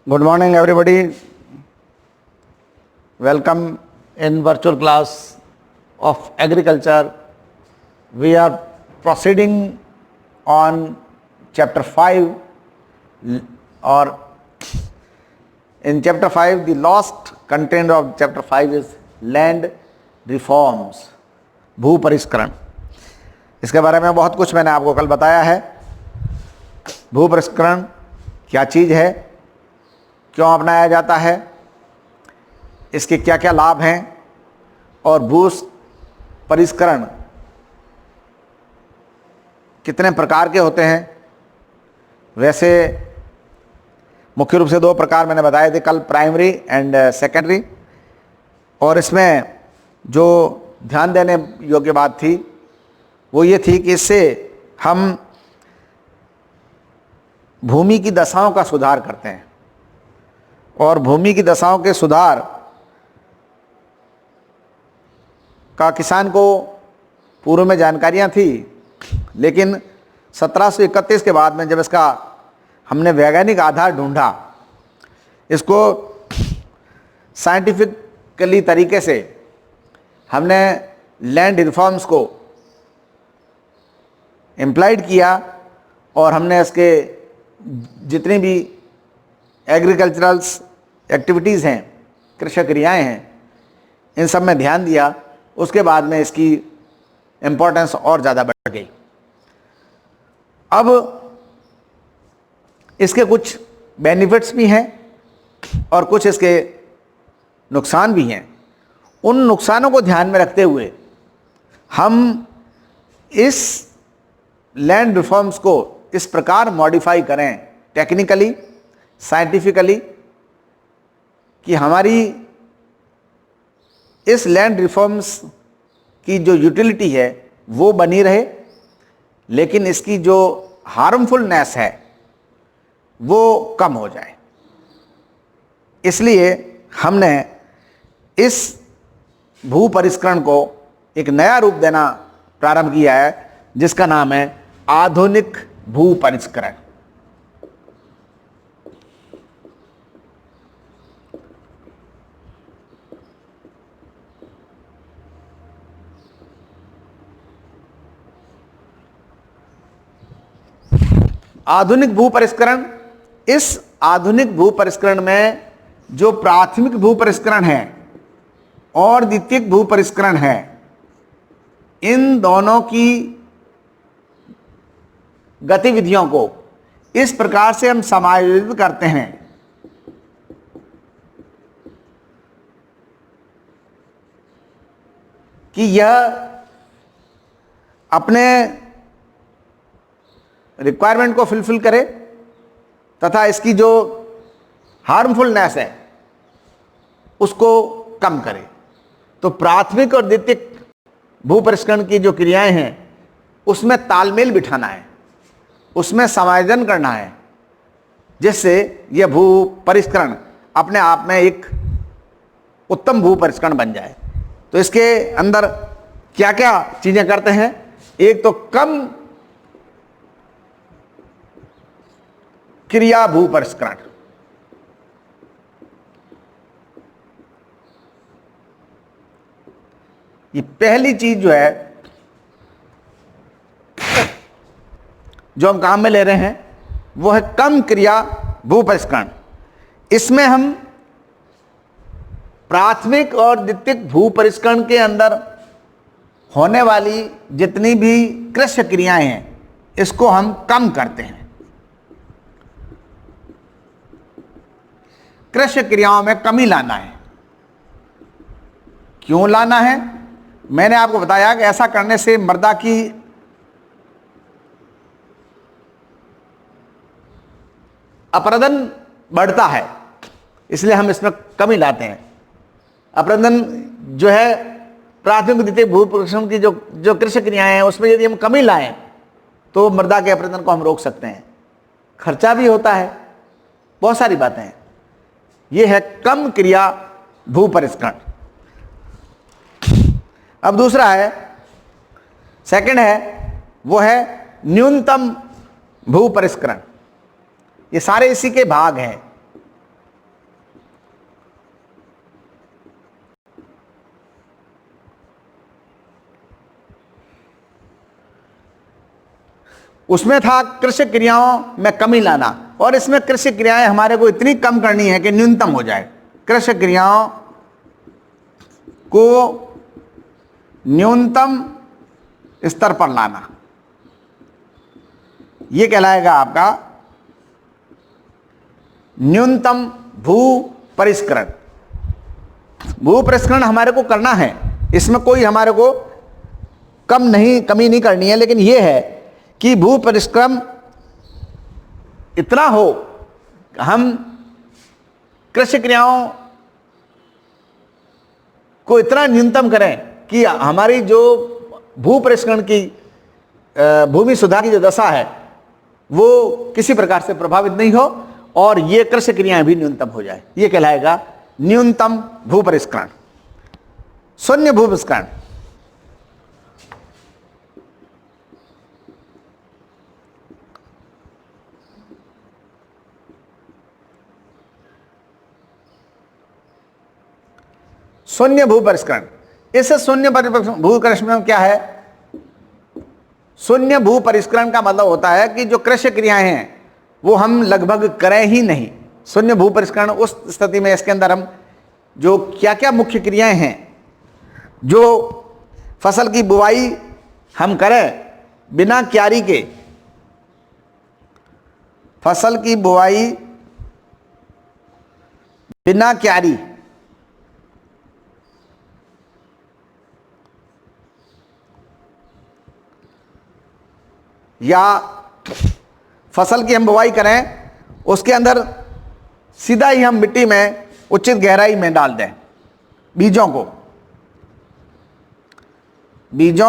Good morning, everybody. Welcome in virtual class of agriculture. We are proceeding on chapter 5, or in chapter 5, the last content of chapter 5 is land reforms, भू परिष्करण. इसके बारे में बहुत कुछ मैंने आपको कल बताया है. भू परिष्करण क्या चीज़ है, क्यों अपनाया जाता है, इसके क्या क्या लाभ हैं, और भू परिष्करण कितने प्रकार के होते हैं. वैसे मुख्य रूप से दो प्रकार मैंने बताए थे कल, प्राइमरी एंड सेकेंडरी. और इसमें जो ध्यान देने योग्य बात थी वो ये थी कि इससे हम भूमि की दशाओं का सुधार करते हैं, और भूमि की दशाओं के सुधार का किसान को पूर्व में जानकारियां थी, लेकिन 1731 के बाद में जब इसका हमने वैज्ञानिक आधार ढूंढा, इसको साइंटिफिकली तरीके से हमने लैंड रिफॉर्म्स को इम्प्लाइड किया, और हमने इसके जितनी भी एग्रीकल्चरल्स एक्टिविटीज़ हैं, कृषि क्रियाएँ हैं, इन सब में ध्यान दिया. उसके बाद में इसकी इम्पोर्टेंस और ज़्यादा बढ़ गई. अब इसके कुछ बेनिफिट्स भी हैं और कुछ इसके नुकसान भी हैं. उन नुकसानों को ध्यान में रखते हुए हम इस लैंड रिफॉर्म्स को इस प्रकार मॉडिफाई करें टेक्निकली, साइंटिफिकली, कि हमारी इस लैंड रिफॉर्म्स की जो यूटिलिटी है वो बनी रहे, लेकिन इसकी जो हार्मफुलनेस है वो कम हो जाए. इसलिए हमने इस भू परिष्करण को एक नया रूप देना प्रारंभ किया है, जिसका नाम है आधुनिक भू परिष्करण. आधुनिक भू परिष्करण, इस आधुनिक भू परिष्करण में जो प्राथमिक भू परिष्करण है और द्वितीयक भू परिष्करण है, इन दोनों की गतिविधियों को इस प्रकार से हम समायोजित करते हैं कि यह अपने रिक्वायरमेंट को फुलफिल करे तथा इसकी जो हार्मफुलनेस है उसको कम करे. तो प्राथमिक और द्वितीयक भू परिष्करण की जो क्रियाएं हैं उसमें तालमेल बिठाना है, उसमें समायोजन करना है, जिससे यह भू परिष्करण अपने आप में एक उत्तम भू परिष्करण बन जाए. तो इसके अंदर क्या क्या चीजें करते हैं. एक तो कम क्रिया भू परिष्करण. ये पहली चीज जो है जो हम काम में ले रहे हैं वो है कम क्रिया भू परिष्करण. इसमें हम प्राथमिक और द्वितीयक भू परिष्करण के अंदर होने वाली जितनी भी कृषि क्रियाएं हैं इसको हम कम करते हैं. कृषि क्रियाओं में कमी लाना है. क्यों लाना है? मैंने आपको बताया कि ऐसा करने से मृदा की अपरदन बढ़ता है, इसलिए हम इसमें कमी लाते हैं. अपरदन जो है प्राथमिक द्वितीयक भू परिष्करण की जो कृषि क्रियाएं हैं उसमें यदि हम कमी लाएं तो मृदा के अपरदन को हम रोक सकते हैं. खर्चा भी होता है, बहुत सारी बातें हैं. यह है कम क्रिया भू परिष्करण. अब दूसरा है, सेकंड है, वो है न्यूनतम भू परिष्करण. ये सारे इसी के भाग हैं. उसमें था कृषि क्रियाओं में कमी लाना, और इसमें कृषि क्रियाएं हमारे को इतनी कम करनी है कि न्यूनतम हो जाए। कृषि क्रियाओं को न्यूनतम स्तर पर लाना, यह कहलाएगा आपका न्यूनतम भू परिष्करण। भू परिष्करण हमारे को करना है, इसमें कोई हमारे को कमी नहीं करनी है, लेकिन यह है कि भू परिष्करण इतना हो, हम कृषि क्रियाओं को इतना न्यूनतम करें कि हमारी जो भू परिष्करण की भूमि सुधार की जो दशा है वो किसी प्रकार से प्रभावित नहीं हो, और ये कृषि क्रियाएं भी न्यूनतम हो जाए। ये कहलाएगा न्यूनतम भू परिष्करण। शून्य भू परिष्करण, शून्य भू परिष्करण, इस शून्य भू परिष्करण क्या है? शून्य भू परिष्करण का मतलब होता है कि जो कृषि क्रियाएं हैं वो हम लगभग करें ही नहीं। शून्य भू परिष्करण उस स्थिति में, इसके अंदर हम जो क्या क्या मुख्य क्रियाएं हैं, जो फसल की बुवाई हम करें बिना क्यारी के, फसल की बुवाई बिना क्यारी, या फसल की हम बुवाई करें उसके अंदर सीधा ही हम मिट्टी में उचित गहराई में डाल दें बीजों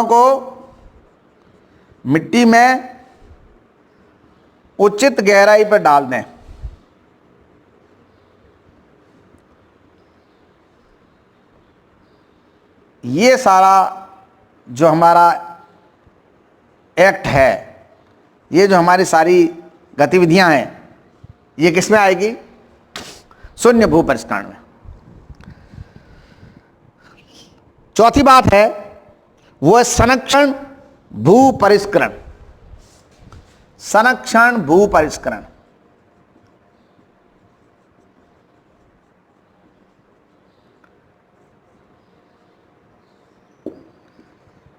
को मिट्टी में उचित गहराई पर डाल दें। ये सारा जो हमारा एक्ट है, ये जो हमारी सारी गतिविधियां हैं, ये किस में आएगी? शून्य भू परिष्करण में। चौथी बात है वो है संरक्षण भू परिष्करण। संरक्षण भू परिष्करण,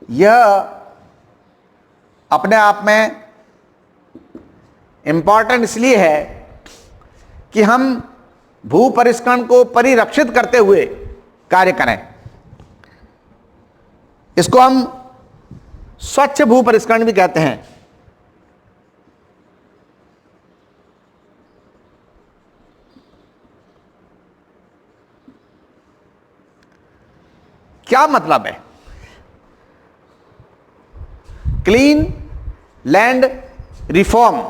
यह अपने आप में इंपॉर्टेंट इसलिए है कि हम भू परिष्करण को परिरक्षित करते हुए कार्य करें। इसको हम स्वच्छ भू परिष्करण भी कहते हैं। क्या मतलब है? Clean land reform,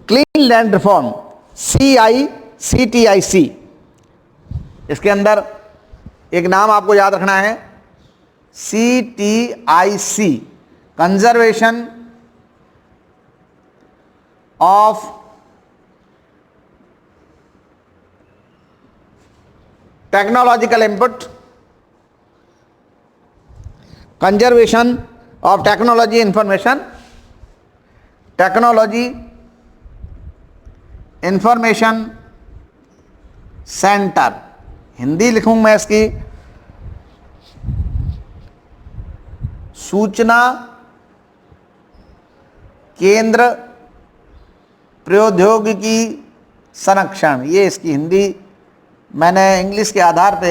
clean land reform, CICTIC। इसके अंदर एक नाम आपको याद रखना है, CTIC, conservation of technological input, conservation of technology information, technology information centre. Hindi लिखूं मैं इसकी, सूचना केंद्र प्रौद्योगिकी संरक्षण। ये इसकी हिंदी मैंने इंग्लिश के आधार पे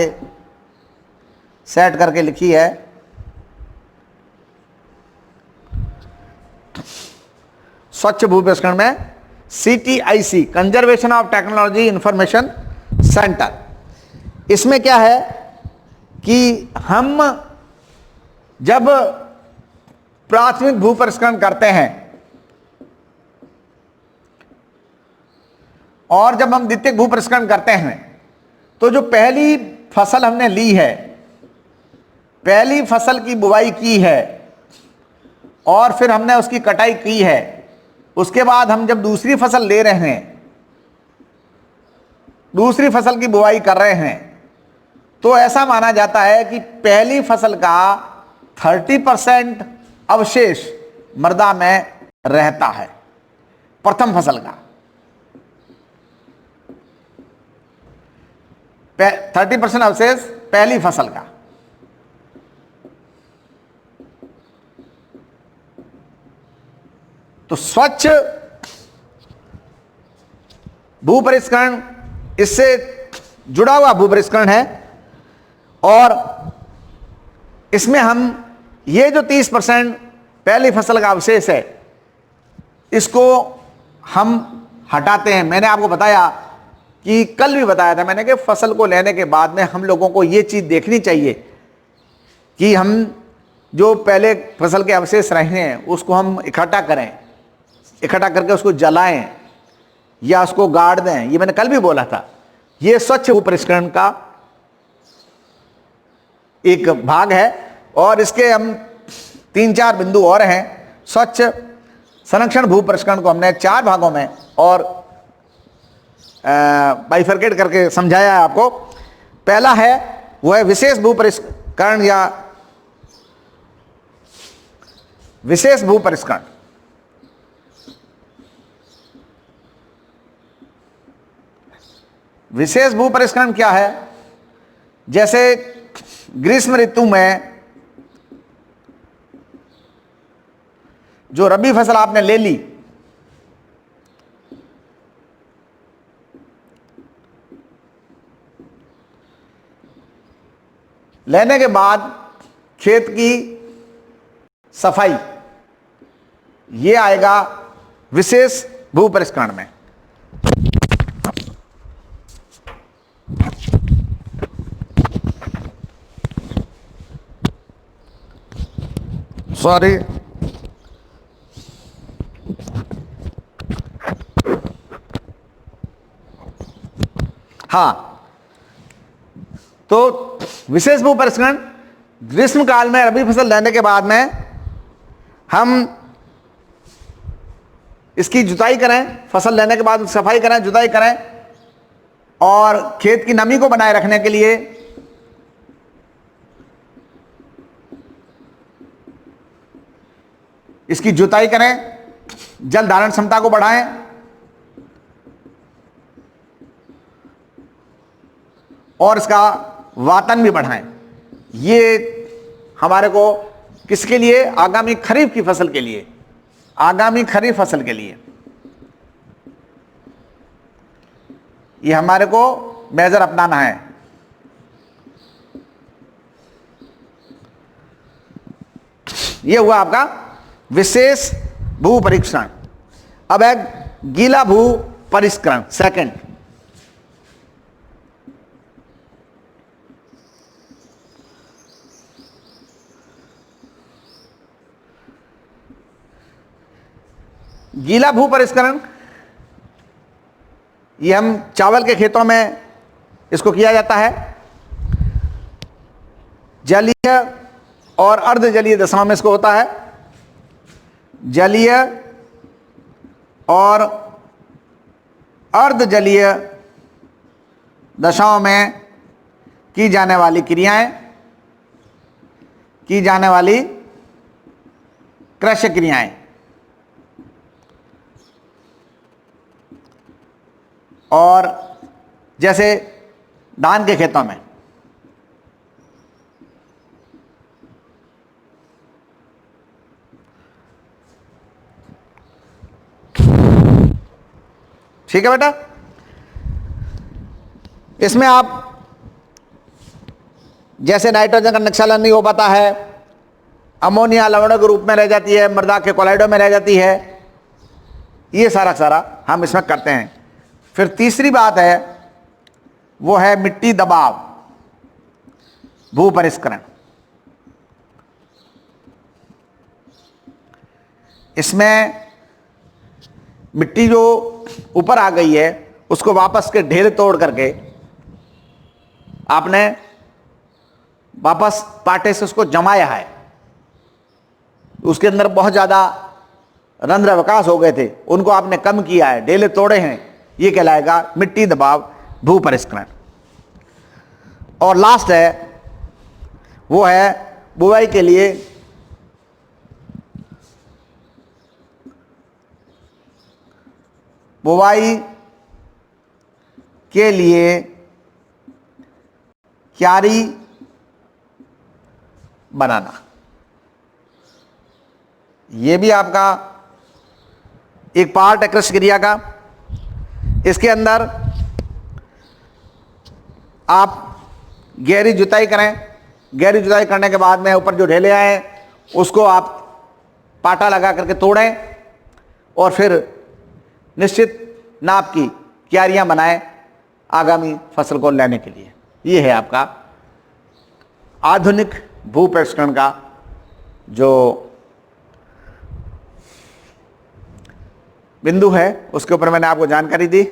सेट करके लिखी है। स्वच्छ भू परिष्करण में CTIC, conservation of technology information centre. इसमें क्या है कि हम जब प्राथमिक भू परिष्करण करते हैं और जब हम द्वितीयक भू परिष्करण करते हैं, तो जो पहली फसल हमने ली है, पहली फसल की बुवाई की है और फिर हमने उसकी कटाई की है, उसके बाद हम जब दूसरी फसल ले रहे हैं, दूसरी फसल की बुवाई कर रहे हैं, तो ऐसा माना जाता है कि पहली फसल का 30% अवशेष मृदा में रहता है? प्रथम फसल का 30% अवशेष पहली फसल का। तो स्वच्छ भूपरिष्करण इससे जुड़ा हुआ भूपरिष्करण है, और इसमें हम ये जो 30% पहली फसल का अवशेष है इसको हम हटाते हैं। मैंने आपको बताया कि कल भी बताया था मैंने कि फसल को लेने के बाद में हम लोगों को ये चीज़ देखनी चाहिए कि हम जो पहले फसल के अवशेष रहे हैं उसको हम इकट्ठा करें, इकट्ठा करके उसको जलाएं या उसको गाड़ दें। ये मैंने कल भी बोला था। ये स्वच्छ भूपरिष्करण का एक भाग है, और इसके हम 3-4 बिंदु और हैं। स्वच्छ संरक्षण भूपरिष्करण को हमने 4 भागों में और बाइफरकेट करके समझाया है आपको। पहला है वो है विशेष भूपरिष्करण या विशेष भूपरिष्करण। विशेष भूपरिष्करण क्या है? जैसे ग्रीष्म ऋतु में जो रबी फसल आपने ले ली, लेने के बाद खेत की सफाई, ये आएगा विशेष भूपरिष्करण में। सॉरी, हाँ, तो विशेष भूपरिष्करण ग्रीष्म काल में रबी फसल लेने के बाद में हम इसकी जुताई करें, फसल लेने के बाद सफाई करें, जुताई करें, और खेत की नमी को बनाए रखने के लिए इसकी जुताई करें, जल धारण क्षमता को बढ़ाएं, और इसका वातन भी बढ़ाएं। ये हमारे को किसके लिए? आगामी खरीफ की फसल के लिए, आगामी खरीफ फसल के लिए ये हमारे को मेजर अपनाना है। ये हुआ आपका विशेष भू परीक्षण। अब है गीला भू परिष्करण, सेकंड। गीला भू परिष्करण ये हम चावल के खेतों में इसको किया जाता है। जलीय और अर्ध जलीय दशाओं में इसको होता है। जलीय और अर्ध जलीय दशाओं में की जाने वाली क्रियाएं, की जाने वाली कृषि क्रियाएं, और जैसे धान के खेतों में ठीक है बेटा। इसमें आप जैसे नाइट्रोजन का निक्षलन नहीं हो पाता है, अमोनिया लवणों के रूप में रह जाती है, मृदा के कोलाइडों में रह जाती है, ये सारा हम इसमें करते हैं। फिर तीसरी बात है वो है मिट्टी दबाव भू परिष्करण। इसमें मिट्टी जो ऊपर आ गई है उसको वापस के ढेर तोड़ करके आपने वापस पाटे से उसको जमाया है, उसके अंदर बहुत ज़्यादा रंध्र विकास हो गए थे, उनको आपने कम किया है, ढेले तोड़े हैं, ये कहलाएगा मिट्टी दबाव भू परिष्करण। और लास्ट है वो है बुवाई के लिए बुवाई के लिए क्यारी बनाना। ये भी आपका एक पार्ट है कृषि क्रिया का। इसके अंदर आप गहरी जुताई करें, गहरी जुताई करने के बाद में ऊपर जो ढेले आए उसको आप पाटा लगा करके तोड़ें और फिर निश्चित नाप की क्यारियां बनाएं आगामी फसल को लेने के लिए। ये है आपका आधुनिक भू परिष्करण का जो बिंदु है, उसके ऊपर मैंने आपको जानकारी दी।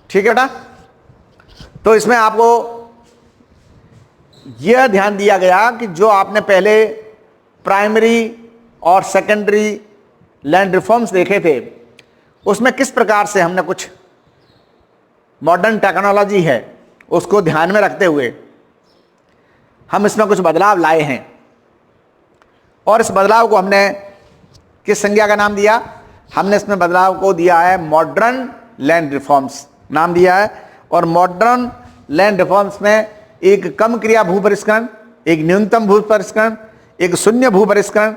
ठीक है बेटा। तो इसमें आपको यह ध्यान दिया गया कि जो आपने पहले प्राइमरी और सेकेंडरी लैंड रिफॉर्म्स देखे थे उसमें किस प्रकार से हमने कुछ मॉडर्न टेक्नोलॉजी है उसको ध्यान में रखते हुए हम इसमें कुछ बदलाव लाए हैं। और इस बदलाव को हमने किस संज्ञा का नाम दिया? हमने इसमें बदलाव को दिया है मॉडर्न लैंड रिफॉर्म्स नाम दिया है। और मॉडर्न लैंड रिफॉर्म्स में एक कम क्रिया भू परिष्करण, एक न्यूनतम भू परिष्करण, एक शून्य भू परिष्करण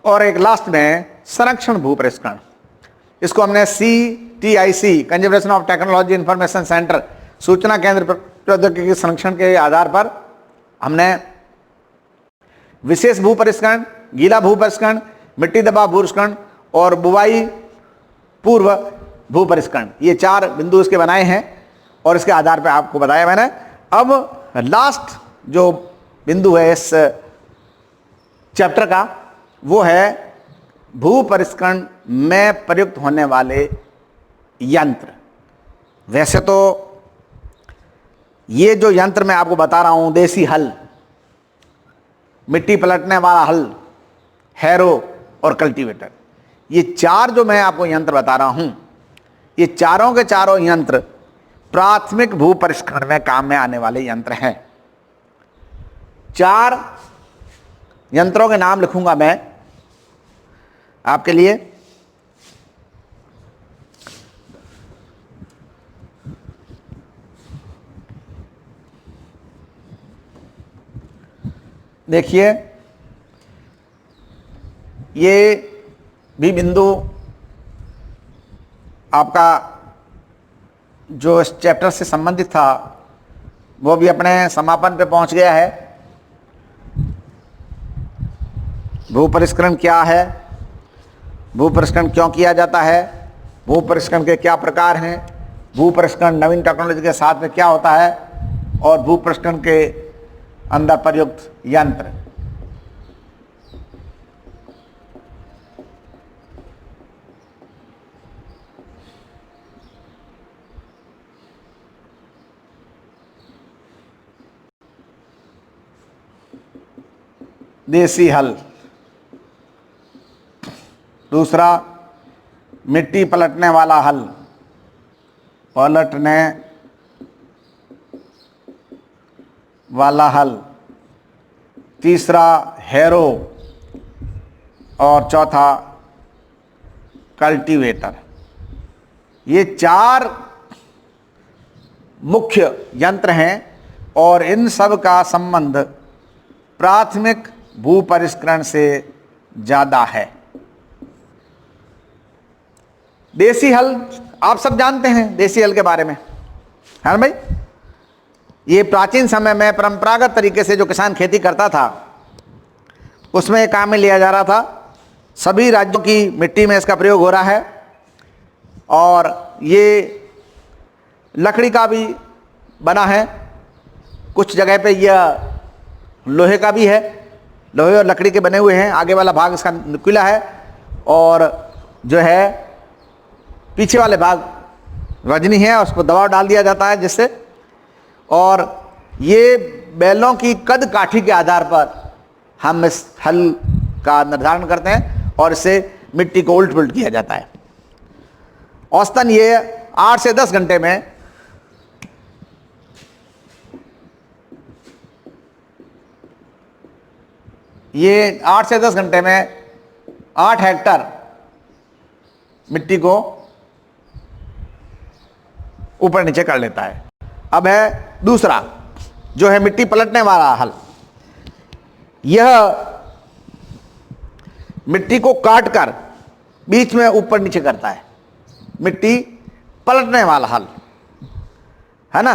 और एक लास्ट में संरक्षण भू परिष्करण, इसको हमने CTIC conservation of technology information centre सूचना केंद्र प्रौद्योगिकी संरक्षण के आधार पर हमने विशेष भू परिष्करण, गीला भू परिष्करण, मिट्टी दबाव भू परिष्करण और बुवाई पूर्व भू परिष्करण, ये 4 बिंदु इसके बनाए हैं और इसके आधार पर आपको बताया मैंने। अब लास्ट जो बिंदु है इस चैप्टर का वो है भू परिष्करण में प्रयुक्त होने वाले यंत्र। वैसे तो ये जो यंत्र मैं आपको बता रहा हूं, देसी हल, मिट्टी पलटने वाला हल, हैरो और कल्टीवेटर, ये 4 जो मैं आपको यंत्र बता रहा हूं, ये चारों के चारों यंत्र प्राथमिक भू परिष्करण में काम में आने वाले यंत्र हैं। 4 यंत्रों के नाम लिखूंगा मैं आपके लिए। देखिए, ये भी बिंदु आपका जो इस चैप्टर से संबंधित था वो भी अपने समापन पे पहुंच गया है। भू परिष्करण क्या है, भू परिष्करण क्यों किया जाता है, भू परिष्करण के क्या प्रकार हैं, भू परिष्करण नवीन टेक्नोलॉजी के साथ में क्या होता है और भू परिष्करण के अंदर प्रयुक्त यंत्र। देसी हल, दूसरा मिट्टी पलटने वाला हल, पलटने वाला हल, तीसरा हैरो और चौथा कल्टीवेटर। ये 4 मुख्य यंत्र हैं और इन सब का संबंध प्राथमिक भू परिष्करण से ज्यादा है। देसी हल आप सब जानते हैं, देसी हल के बारे में, है ना भाई? ये प्राचीन समय में परंपरागत तरीके से जो किसान खेती करता था उसमें काम में लिया जा रहा था। सभी राज्यों की मिट्टी में इसका प्रयोग हो रहा है और ये लकड़ी का भी बना है, कुछ जगह पे यह लोहे का भी है, लोहे और लकड़ी के बने हुए हैं। आगे वाला भाग इसका नुकीला है और जो है पीछे वाले भाग वजनी है, उस पर दबाव डाल दिया जाता है जिससे, और ये बैलों की कद काठी के आधार पर हम इस हल का निर्धारण करते हैं और इससे मिट्टी को उल्ट पुलट किया जाता है। औसतन ये 8 से 10 घंटे में ये 8 से 10 घंटे में 8 हेक्टर मिट्टी को ऊपर नीचे कर लेता है। अब है दूसरा जो है मिट्टी पलटने वाला हल। यह मिट्टी को काट कर बीच में ऊपर नीचे करता है, मिट्टी पलटने वाला हल, है ना।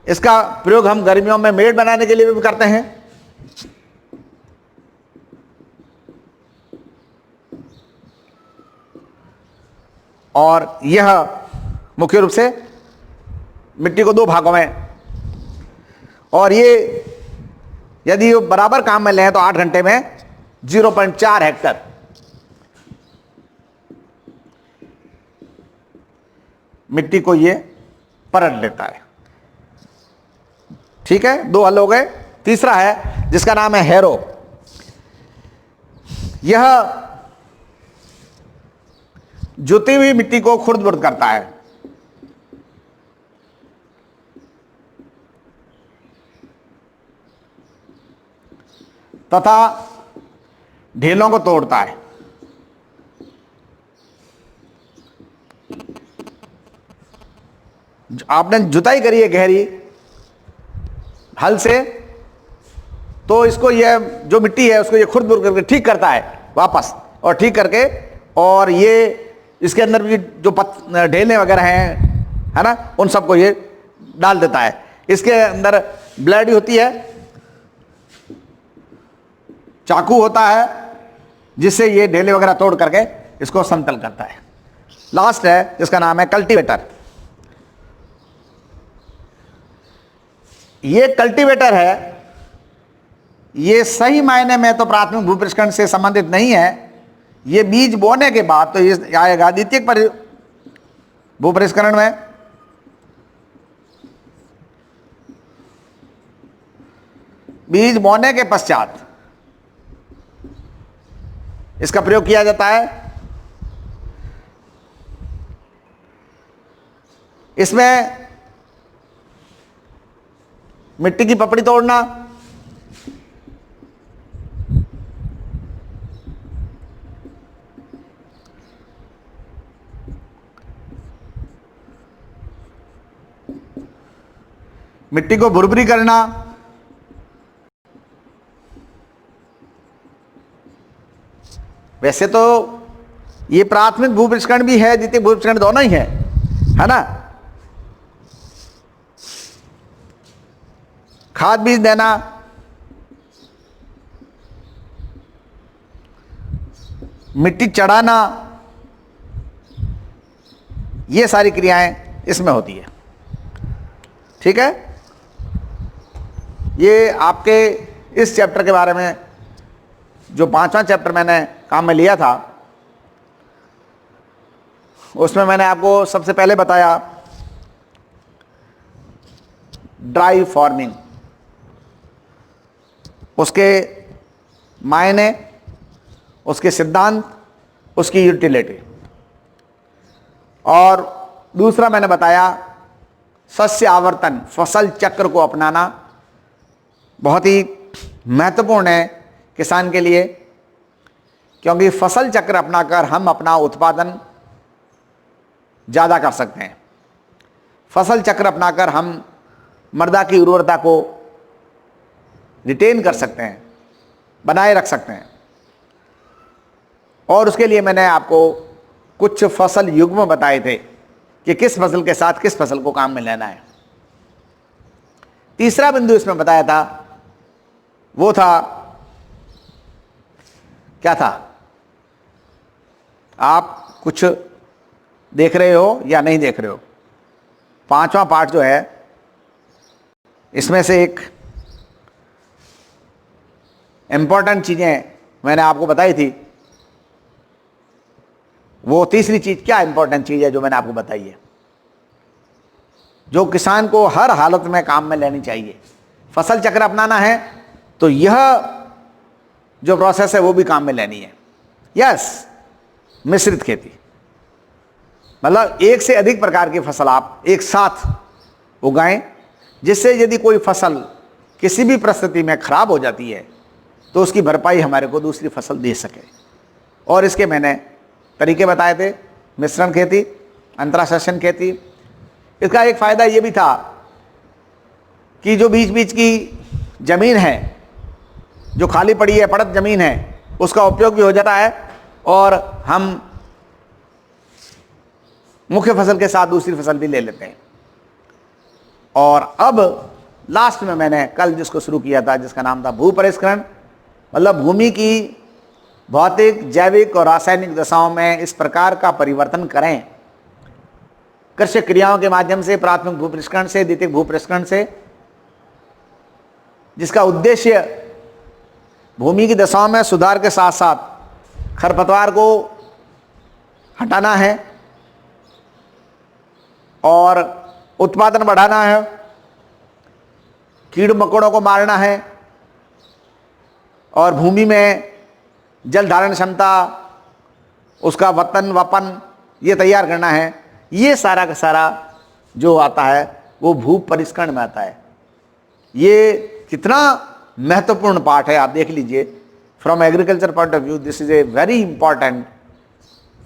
इसका प्रयोग हम गर्मियों में मेड़ बनाने के लिए भी करते हैं। और यह मुख्य रूप से मिट्टी को 2 भागों में, और ये यदि बराबर काम में लें तो 8 घंटे में 0.4 हेक्टर मिट्टी को ये पलट लेता है। ठीक है, 2 हल हो गए। तीसरा है जिसका नाम है हैरो। यह जुती हुई मिट्टी को खुर्द बुर्द करता है, तथा ढेलों को तोड़ता है। आपने जुताई करी है गहरी हल से, तो इसको यह जो मिट्टी है उसको ये खुर्द बुर्द करके ठीक करता है वापस, और ठीक करके, और ये इसके अंदर भी जो ढेले वगैरह हैं, है ना, उन सबको ये डाल देता है। इसके अंदर ब्लेड होती है, चाकू होता है, जिससे ये ढेले वगैरह तोड़ करके इसको समतल करता है। लास्ट है जिसका नाम है कल्टीवेटर। ये कल्टीवेटर है, ये सही मायने में तो प्राथमिक भूपरिष्करण से संबंधित नहीं है। ये बीज बोने के बाद तो ये आएगा द्वितीयक भूपरिष्करण में। बीज बोने के पश्चात इसका प्रयोग किया जाता है। इसमें मिट्टी की पपड़ी तोड़ना, मिट्टी को भुरभुरी करना, वैसे तो ये प्राथमिक भूपरिष्करण भी है, द्वितीयक भूपरिष्करण दोनों ही है ना। खाद बीज देना, मिट्टी चढ़ाना, ये सारी क्रियाएं इसमें होती है। ठीक है, ये आपके इस चैप्टर के बारे में, जो 5वां चैप्टर मैंने काम में लिया था, उसमें मैंने आपको सबसे पहले बताया ड्राई फार्मिंग, उसके मायने, उसके सिद्धांत, उसकी यूटिलिटी। और दूसरा मैंने बताया सस्य आवर्तन, फसल चक्र को अपनाना बहुत ही महत्वपूर्ण है किसान के लिए, क्योंकि फसल चक्र अपनाकर हम अपना उत्पादन ज़्यादा कर सकते हैं। फसल चक्र अपनाकर हम मृदा की उर्वरता को रिटेन कर सकते हैं, बनाए रख सकते हैं। और उसके लिए मैंने आपको कुछ फसल युग्म बताए थे कि किस फसल के साथ किस फसल को काम में लेना है। तीसरा बिंदु इसमें बताया था, वो था, क्या था? आप कुछ देख रहे हो या नहीं देख रहे हो? 5वां पार्ट जो है, इसमें से एक इंपॉर्टेंट चीजें मैंने आपको बताई थी। वो तीसरी चीज क्या इंपॉर्टेंट चीज है जो मैंने आपको बताई है, जो किसान को हर हालत में काम में लेनी चाहिए? फसल चक्र अपनाना है तो यह जो प्रोसेस है वो भी काम में लेनी है। यस, मिश्रित खेती, मतलब एक से अधिक प्रकार की फसल आप एक साथ उगाएं, जिससे यदि कोई फसल किसी भी परिस्थिति में खराब हो जाती है तो उसकी भरपाई हमारे को दूसरी फसल दे सके। और इसके मैंने तरीके बताए थे, मिश्रण खेती, अंतरासेशन खेती। इसका एक फ़ायदा ये भी था कि जो बीच बीच की ज़मीन है, जो खाली पड़ी है, पड़त ज़मीन है, उसका उपयोग भी हो जाता है और हम मुख्य फसल के साथ दूसरी फसल भी ले लेते हैं। और अब लास्ट में मैंने कल जिसको शुरू किया था, जिसका नाम था भू परिष्करण, मतलब भूमि की भौतिक, जैविक और रासायनिक दशाओं में इस प्रकार का परिवर्तन करें कृषि क्रियाओं के माध्यम से, प्राथमिक भू परिष्करण से, द्वितीयक भू परिष्करण से, जिसका उद्देश्य भूमि की दशाओं में सुधार के साथ साथ खरपतवार को हटाना है और उत्पादन बढ़ाना है, कीड़ मकोड़ों को मारना है और भूमि में जल धारण क्षमता, उसका वपन ये तैयार करना है। ये सारा का सारा जो आता है वो भू परिष्करण में आता है। ये कितना महत्वपूर्ण पार्ट है, आप देख लीजिए। From agriculture point of view this is a very important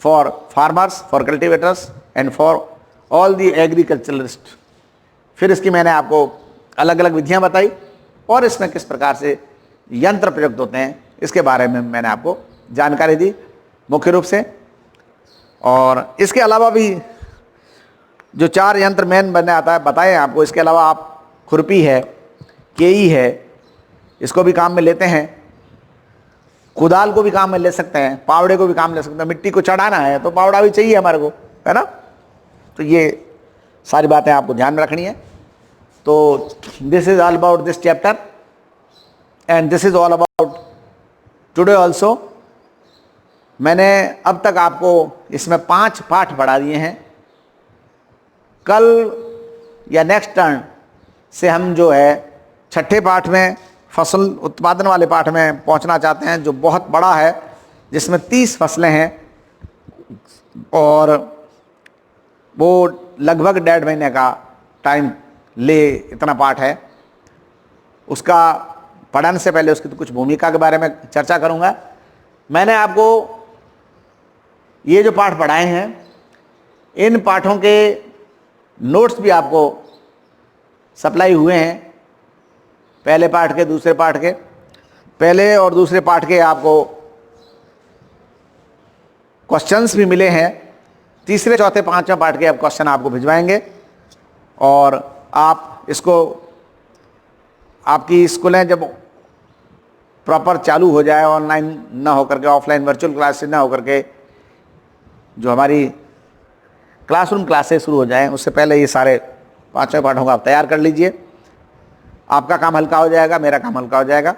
for farmers, for cultivators and for all the agriculturalist. फिर इसकी मैंने आपको अलग अलग विधियां बताई और इसमें किस प्रकार से यंत्र प्रयुक्त होते हैं इसके बारे में मैंने आपको जानकारी दी मुख्य रूप से। और इसके अलावा भी जो 4 यंत्र मेन बनने आता है बताए आपको। इसके अलावा आप खुरपी है, केई है, इसको भी काम में लेते हैं, कुदाल को भी काम में ले सकते हैं, पावड़े को भी काम ले सकते हैं। मिट्टी को चढ़ाना है तो पावड़ा भी चाहिए हमारे को, है ना। तो ये सारी बातें आपको ध्यान में रखनी है। तो this is all about this chapter and this is all about today also. मैंने अब तक आपको इसमें 5 पाठ पढ़ा दिए हैं। कल या नेक्स्ट टर्न से हम जो है 6ठे पाठ में, फसल उत्पादन वाले पाठ में पहुंचना चाहते हैं, जो बहुत बड़ा है, जिसमें 30 फसलें हैं और वो लगभग 1.5 महीने का टाइम ले इतना पाठ है। उसका पढ़ने से पहले उसकी तो कुछ भूमिका के बारे में चर्चा करूंगा। मैंने आपको ये जो पाठ पढ़ाए हैं, इन पाठों के नोट्स भी आपको सप्लाई हुए हैं। पहले पाठ के, दूसरे पाठ के, पहले और दूसरे पाठ के आपको क्वेश्चंस भी मिले हैं। तीसरे, चौथे, पांचवें पाठ के अब क्वेश्चन आपको भिजवाएंगे और आप इसको, आपकी स्कूलें जब प्रॉपर चालू हो जाए, ऑनलाइन ना होकर के, ऑफलाइन वर्चुअल क्लासेस ना होकर के, जो हमारी क्लासरूम क्लासेस शुरू हो जाएं, उससे पहले ये सारे 5वें पाठों को आप तैयार कर लीजिए। आपका काम हल्का हो जाएगा, मेरा काम हल्का हो जाएगा।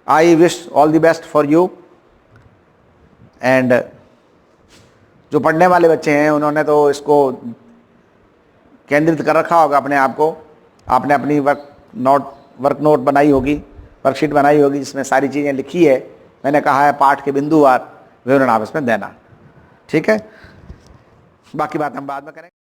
I wish all the best for you. And जो पढ़ने वाले बच्चे हैं उन्होंने तो इसको केंद्रित कर रखा होगा अपने आप को। आपने अपनी वर्क नोट बनाई होगी, वर्कशीट बनाई होगी, जिसमें सारी चीज़ें लिखी है। मैंने कहा है पाठ के बिंदुवार विवरण आप इसमें देना, ठीक है। बाकी बात हम बाद में करेंगे।